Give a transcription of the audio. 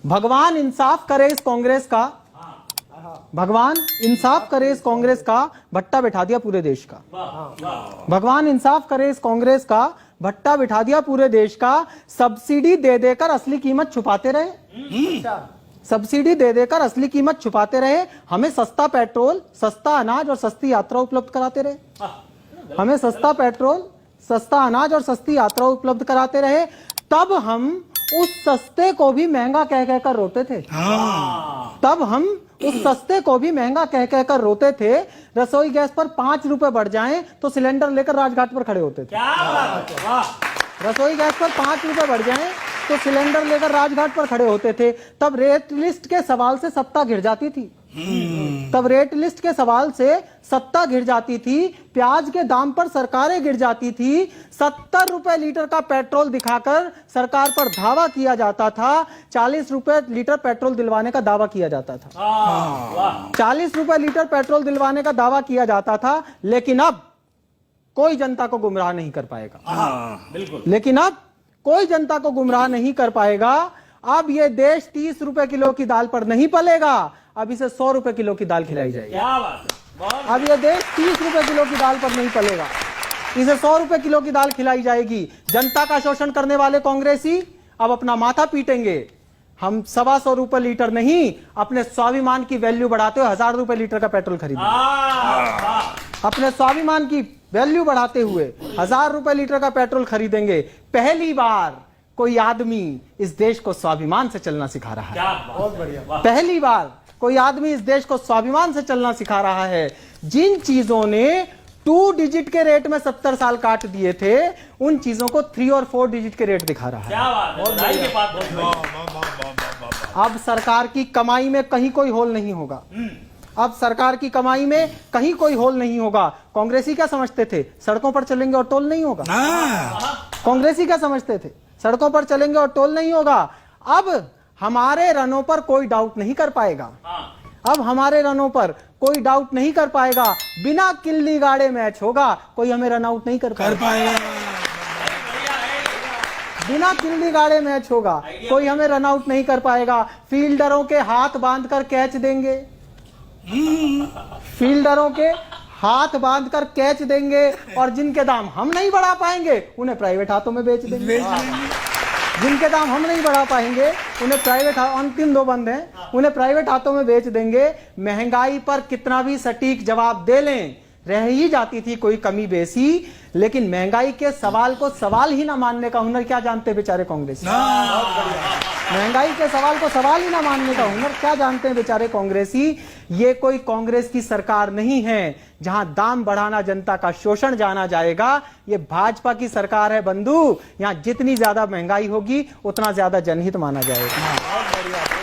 भगवान इंसाफ करे इस कांग्रेस का, भगवान इंसाफ करे इस कांग्रेस का, भट्टा बैठा दिया पूरे देश का। भगवान इंसाफ करे इस कांग्रेस का, भट्टा बिठा दिया पूरे देश का। सब्सिडी दे देकर असली कीमत छुपाते रहे, सब्सिडी दे देकर असली कीमत छुपाते रहे। हमें सस्ता पेट्रोल, सस्ता अनाज और सस्ती यात्रा उपलब्ध कराते रहे। हमें सस्ता पेट्रोल, सस्ता अनाज और सस्ती यात्रा उपलब्ध कराते रहे। तब हम उस सस्ते को भी महंगा कह कहकर रोते थे। तब हम उस सस्ते को भी महंगा कह कहकर रोते थे। रसोई गैस पर 5 रुपए बढ़ जाएं तो सिलेंडर लेकर राजघाट पर खड़े होते थे। रसोई गैस पर 5 रुपए बढ़ जाएं तो सिलेंडर लेकर राजघाट पर खड़े होते थे। तब रेट लिस्ट के सवाल से सत्ता घिर जाती थी। तब रेट लिस्ट के सवाल से सत्ता घिर जाती थी। प्याज के दाम पर सरकारें गिर जाती थी। 70 रुपए लीटर का पेट्रोल दिखाकर सरकार पर धावा किया जाता था। 40 रुपए लीटर पेट्रोल दिलवाने का दावा किया जाता था। 40 रुपए लीटर पेट्रोल दिलवाने का दावा किया जाता था। लेकिन अब कोई जनता को गुमराह नहीं कर पाएगा। बिल्कुल। लेकिन अब कोई जनता को गुमराह नहीं कर पाएगा। अब ये देश 30 रुपए किलो की दाल पर नहीं पलेगा। अब इसे 100 रुपए किलो की दाल खिलाई जाएगी। क्या बात है। अब ये देश 30 रुपए किलो की दाल पर नहीं पलेगा, इसे 100 रुपए किलो की दाल खिलाई जाएगी। जनता का शोषण करने वाले कांग्रेसी अब अपना माथा पीटेंगे। हम 125 रुपए लीटर नहीं, अपने स्वाभिमान की वैल्यू बढ़ाते हुए 1000 रुपए लीटर का पेट्रोल खरीदेंगे। अपने स्वाभिमान की वैल्यू बढ़ाते हुए 1000 रुपए लीटर का पेट्रोल खरीदेंगे। पहली बार कोई आदमी इस देश को स्वाभिमान से चलना सिखा रहा है। बहुत बढ़िया। पहली बार कोई आदमी इस देश को स्वाभिमान से चलना सिखा रहा है। जिन चीजों ने 2 डिजिट के रेट में 70 साल काट दिए थे, उन चीजों को 3 और 4 डिजिट के रेट दिखा रहा है। अब सरकार की कमाई में कहीं कोई होल नहीं होगा। अब सरकार की कमाई में कहीं कोई होल नहीं होगा। कांग्रेसी क्या समझते थे, सड़कों पर चलेंगे और टोल नहीं होगा। कांग्रेसी क्या समझते थे, सड़कों पर चलेंगे और टोल नहीं होगा। अब हमारे रनों पर कोई डाउट नहीं कर पाएगा। अब हमारे रनों पर कोई डाउट नहीं कर पाएगा। बिना किल्ली गाड़े मैच होगा, कोई हमें रन आउट नहीं कर पाएगा। बिना किल्ली गाड़े मैच होगा, कोई हमें रन आउट नहीं कर पाएगा। फील्डरों के हाथ बांधकर कैच देंगे, फील्डरों के हाथ बांधकर कैच देंगे। और जिनके दाम हम नहीं बढ़ा पाएंगे, उन्हें प्राइवेट हाथों में बेच देंगे। जिनके दाम हम नहीं बढ़ा पाएंगे, उन्हें प्राइवेट, अंतिम 2 बंद हैं, उन्हें प्राइवेट हाथों में बेच देंगे। महंगाई पर कितना भी सटीक जवाब दे लें, रह ही जाती थी कोई कमी बेसी। लेकिन महंगाई के सवाल को सवाल ही ना मानने का हुनर क्या जानते बेचारे कांग्रेसी। महंगाई के सवाल को सवाल ही ना मानने का हुनर क्या जानते हैं बेचारे कांग्रेसी। ये कोई कांग्रेस की सरकार नहीं है जहां दाम बढ़ाना जनता का शोषण जाना जाएगा। ये भाजपा की सरकार है बंधु। यहां जितनी ज्यादा महंगाई होगी उतना ज्यादा जनहित माना जाएगा।